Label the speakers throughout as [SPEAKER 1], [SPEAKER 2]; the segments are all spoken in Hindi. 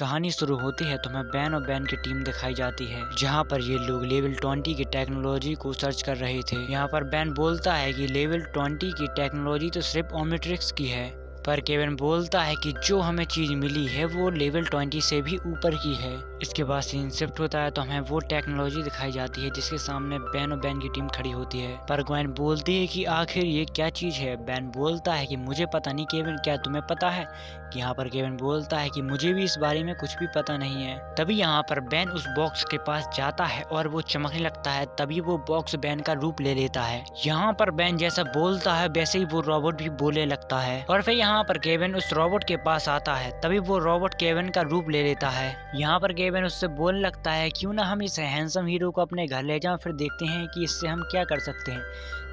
[SPEAKER 1] कहानी शुरू होती है तो हमें बैन और बैन की टीम दिखाई जाती है, जहां पर ये लोग लेवल 20 की टेक्नोलॉजी को सर्च कर रहे थे। यहां पर बैन बोलता है कि लेवल 20 की टेक्नोलॉजी तो सिर्फ ओमनिट्रिक्स की है, पर केविन बोलता है कि जो हमें चीज मिली है वो लेवल 20 से भी ऊपर की है। इसके बाद सीन शिफ्ट होता है तो हमें वो टेक्नोलॉजी दिखाई जाती है जिसके सामने बैन और बैन की टीम खड़ी होती है। पर ग्वेन बोलती है कि आखिर ये क्या चीज है। बैन बोलता है कि मुझे पता नहीं केविन, क्या तुम्हें पता है? यहाँ पर केविन बोलता है कि मुझे भी इस बारे में कुछ भी पता नहीं है। तभी यहाँ पर बैन उस बॉक्स के पास जाता है और वो चमकने लगता है। तभी वो बॉक्स बैन का रूप ले लेता है। यहाँ पर बैन जैसा बोलता है वैसे ही वो रोबोट भी बोलने लगता है और फिर यहाँ पर केविन उस रोबोट के पास आता है। तभी वो रोबोट केविन का रूप ले लेता है। यहाँ पर केविन उससे बोलने लगता है क्यों ना हम इस हैंडसम हीरो को अपने घर ले जाएं, फिर देखते हैं कि इससे हम क्या कर सकते हैं।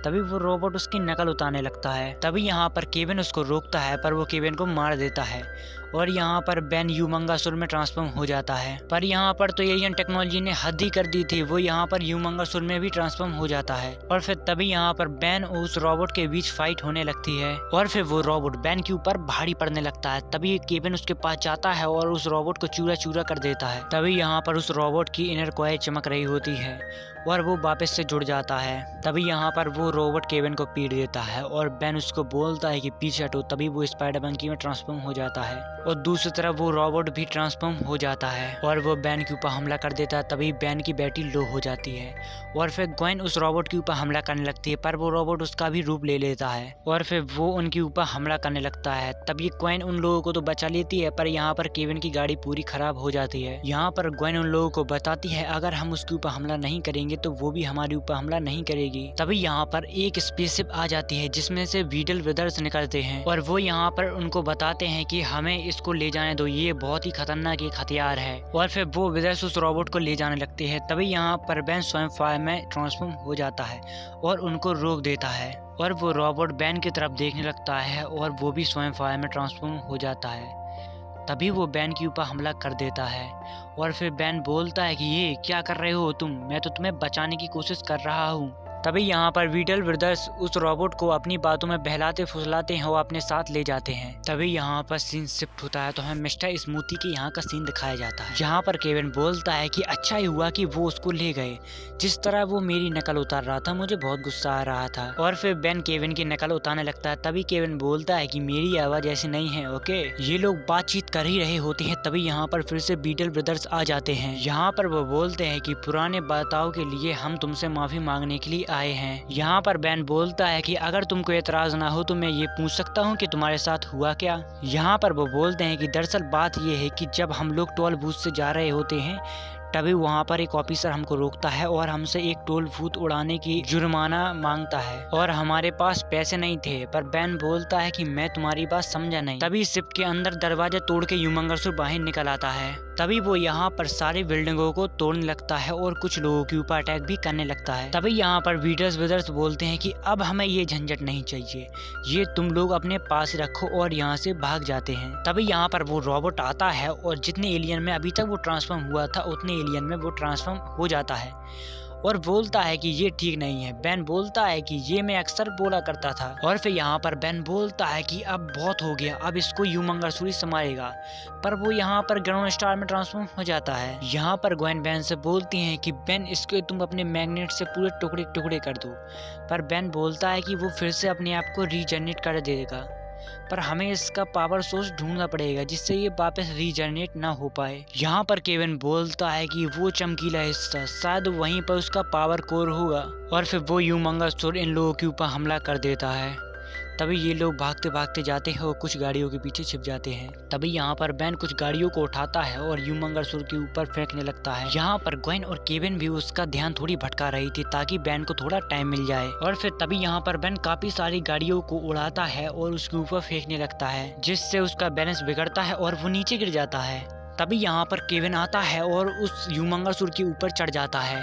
[SPEAKER 1] तभी वो रोबोट उसकी नकल उतारने लगता है। तभी यहाँ पर केविन उसको रोकता है पर वो केविन को मार देता है और यहाँ पर बैन ह्यूमंगासुर में ट्रांसफॉर्म हो जाता है। पर यहाँ पर तो एलियन टेक्नोलॉजी ने हद ही कर दी थी, वो यहाँ पर ह्यूमंगासुर में भी ट्रांसफॉर्म हो जाता है। और फिर तभी यहाँ पर बैन उस रोबोट के बीच फाइट होने लगती है और फिर वो रोबोट बैन के ऊपर भारी पड़ने लगता है। तभी केविन उसके पास जाता है और उस रोबोट को चूरा चूरा कर देता है। तभी यहाँ पर उस रोबोट की इनर कॉइल चमक रही होती है और वो वापस से जुड़ जाता है। तभी यहाँ पर वो रोबोट केविन को पीट देता है और बैन उसको बोलता है कि पीछे हटो। तभी वो स्पाइडर मंकी में ट्रांसफॉर्म हो जाता है और दूसरी तरफ वो रोबोट भी ट्रांसफॉर्म हो जाता है और वो बैन के ऊपर हमला कर देता है। तभी बैन की बैटरी लो हो जाती है और फिर ग्वेन उस रोबोट के ऊपर हमला करने लगती है, पर वो रोबोट उसका भी रूप ले लेता है और फिर वो उनके ऊपर हमला करने लगता है। तभी ग्वेन उन लोगों को तो बचा लेती है, पर यहाँ पर केविन की गाड़ी पूरी खराब हो जाती है। यहाँ पर ग्वेन उन लोगों को बताती है अगर हम उसके ऊपर हमला नहीं करेंगे तो वो भी हमारे ऊपर हमला नहीं करेगी। तभी यहाँ पर एक स्पेसशिप आ जाती है जिसमें से वीडल ब्रदर्स निकलते हैं और वो यहाँ पर उनको बताते हैं कि हमें इसको ले जाने दो, ये बहुत ही खतरनाक एक हथियार है। और फिर वो ब्रदर्स उस रोबोट को ले जाने लगते हैं। तभी यहाँ पर बैन स्वयं फायर में ट्रांसफॉर्म हो जाता है और उनको रोक देता है और वो रोबोट बैन की तरफ देखने लगता है और वो भी स्वयं फायर में ट्रांसफॉर्म हो जाता है। तभी वो बैन के ऊपर हमला कर देता है और फिर बैन बोलता है कि ये क्या कर रहे हो तुम, मैं तो तुम्हें बचाने की कोशिश कर रहा हूँ। तभी यहाँ पर वीडल ब्रदर्स उस रोबोट को अपनी बातों में बहलाते फुसलाते हैं और अपने साथ ले जाते हैं। तभी यहाँ पर सीन शिफ्ट होता है तो हमें मिस्टर स्मूथी के यहाँ का सीन दिखाया जाता है, जहाँ पर केविन बोलता है कि अच्छा ही हुआ कि वो उसको ले गए, जिस तरह वो मेरी नकल उतार रहा था मुझे बहुत गुस्सा आ रहा था। और फिर बैन केविन की नकल उतारने लगता है। तभी केविन बोलता है कि मेरी आवाज ऐसी नहीं है, ओके। ये लोग बातचीत कर ही रहे होते हैं। तभी यहाँ पर फिर से बीटल ब्रदर्स आ जाते हैं। यहाँ पर वो बोलते हैं कि पुराने बर्ताव के लिए हम तुमसे माफी मांगने के लिए आए हैं। यहाँ पर बैन बोलता है कि अगर तुमको एतराज ना हो तो मैं ये पूछ सकता हूँ कि तुम्हारे साथ हुआ क्या। यहाँ पर वो बोलते हैं कि दरअसल बात ये है कि जब हम लोग टोल बूथ से जा रहे होते हैं तभी वहाँ पर एक ऑफिसर हमको रोकता है और हमसे एक टोल बूथ उड़ाने की जुर्माना मांगता है और हमारे पास पैसे नहीं थे। पर बैन बोलता है कि मैं तुम्हारी बात समझा नहीं। तभी शिप के अंदर दरवाजा तोड़ के ह्यूमंगासुर बाहर निकल आता है। तभी वो यहाँ पर सारी बिल्डिंगों को तोड़ने लगता है और कुछ लोगों के ऊपर अटैक भी करने लगता है। तभी यहाँ पर वीडर्स ब्रदर्स बोलते हैं कि अब हमें ये झंझट नहीं चाहिए, ये तुम लोग अपने पास रखो, और यहाँ से भाग जाते हैं। तभी यहाँ पर वो रोबोट आता है और जितने एलियन में अभी तक वो ट्रांसफॉर्म हुआ था उतने एलियन में वो ट्रांसफॉर्म हो जाता है और बोलता है कि ये ठीक नहीं है। बैन बोलता है कि ये मैं अक्सर बोला करता था। और फिर यहाँ पर बैन बोलता है कि अब बहुत हो गया, अब इसको ह्यूमंगासुर संभालेगा। पर वो यहाँ पर ग्राउंड स्टार में ट्रांसफॉर्म हो जाता है। यहाँ पर ग्वेन बैन से बोलती हैं कि बैन इसको तुम अपने मैग्नेट से पूरे टुकड़े टुकड़े कर दो। पर बैन बोलता है कि वो फिर से अपने आप को रीजनरेट कर देगा, पर हमें इसका पावर सोर्स ढूंढना पड़ेगा जिससे ये वापस रीजनरेट ना हो पाए। यहाँ पर केविन बोलता है कि वो चमकीला हिस्सा शायद वहीं पर उसका पावर कोर होगा और फिर वो ह्यूमंगासुर इन लोगों के ऊपर हमला कर देता है। तभी ये लोग भागते भागते जाते हैं और कुछ गाड़ियों के पीछे छिप जाते हैं। तभी यहाँ पर बैन कुछ गाड़ियों को उठाता है और ह्यूमंगासुर के ऊपर फेंकने लगता है। यहाँ पर ग्वेन और केविन भी उसका ध्यान थोड़ी भटका रही थी ताकि बैन को थोड़ा टाइम मिल जाए। और फिर तभी यहाँ पर बैन काफी सारी गाड़ियों को उड़ाता है और उसके ऊपर फेंकने लगता है, जिससे उसका बैलेंस बिगड़ता है और वो नीचे गिर जाता है। तभी यहाँ पर केविन आता है और उस ह्यूमंगासुर के ऊपर चढ़ जाता है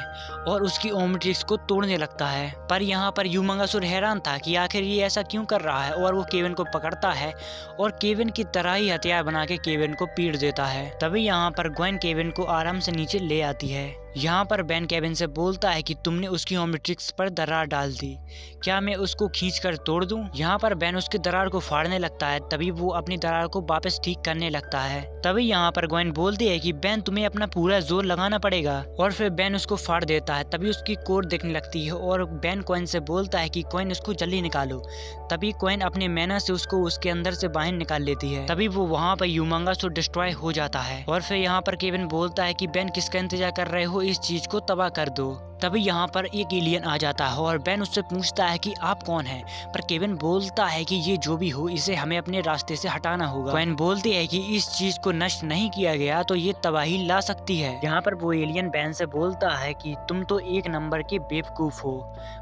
[SPEAKER 1] और उसकी ओमनिट्रिक्स को तोड़ने लगता है। पर यहाँ पर ह्यूमंगासुर हैरान था कि आखिर ये ऐसा क्यों कर रहा है और वो केविन को पकड़ता है और केविन की तरह ही हथियार बना के केविन को पीट देता है। तभी यहाँ पर ग्वेन केविन को आराम से नीचे ले आती है। यहाँ पर बेन केविन से बोलता है कि तुमने उसकी ओमनिट्रिक्स पर दरार डाल दी, क्या मैं उसको खींचकर तोड़ दूं? यहाँ पर बेन उसकी दरार को फाड़ने लगता है, तभी वो अपनी दरार को वापस ठीक करने लगता है। तभी यहाँ पर ग्वेन बोलती है कि बेन तुम्हें अपना पूरा जोर लगाना पड़ेगा, और फिर बेन उसको फाड़ देता है। तभी उसकी कोर दिखने लगती है और बेन क्वेन से बोलता है कि क्वेन उसको जल्दी निकालो। तभी क्वेन अपने मैना से उसको उसके अंदर से बाहर निकाल लेती है। तभी वो वहाँ पर ह्यूमंगस डिस्ट्रॉय हो जाता है। और फिर यहाँ पर केविन बोलता है कि बेन किसका इंतजार कर रहे हो, इस चीज को तबाह कर दो। तभी यहाँ पर एक एलियन आ जाता है और बेन उससे पूछता है कि आप कौन हैं, पर केविन बोलता है कि ये जो भी हो इसे हमें अपने रास्ते से हटाना होगा। क्वेन बोलती है कि इस चीज को नष्ट नहीं किया गया तो ये तबाही ला सकती है। यहाँ पर वो एलियन बेन से बोलता है कि तुम तो एक नंबर के बेवकूफ हो,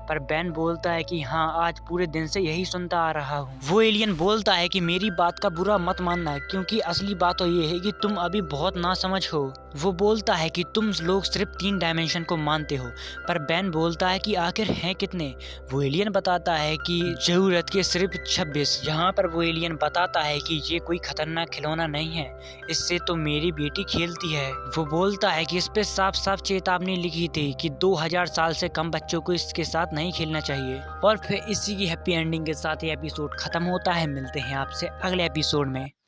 [SPEAKER 1] पर बेन बोलता है कि हाँ, आज पूरे दिन से यही सुनता आ रहा हूँ। वो एलियन बोलता है कि मेरी बात का बुरा मत मानना, क्योंकि असली बात तो ये है कि तुम अभी बहुत नासमझ हो। वो बोलता है कि तुम लोग सिर्फ 3 डायमेंशन को मानते हो, पर बेन बोलता है कि आखिर हैं कितने। वो एलियन बताता है कि जरूरत के सिर्फ 26। यहाँ पर वो एलियन बताता है कि ये कोई खतरनाक खिलौना नहीं है, इससे तो मेरी बेटी खेलती है। वो बोलता है कि इस पे साफ साफ चेतावनी लिखी थी कि 2000 साल से कम बच्चों को इसके साथ नहीं खेलना चाहिए। और फिर इसी की हैप्पी एंडिंग के साथ ये एपिसोड खत्म होता है। मिलते हैं आपसे अगले एपिसोड में।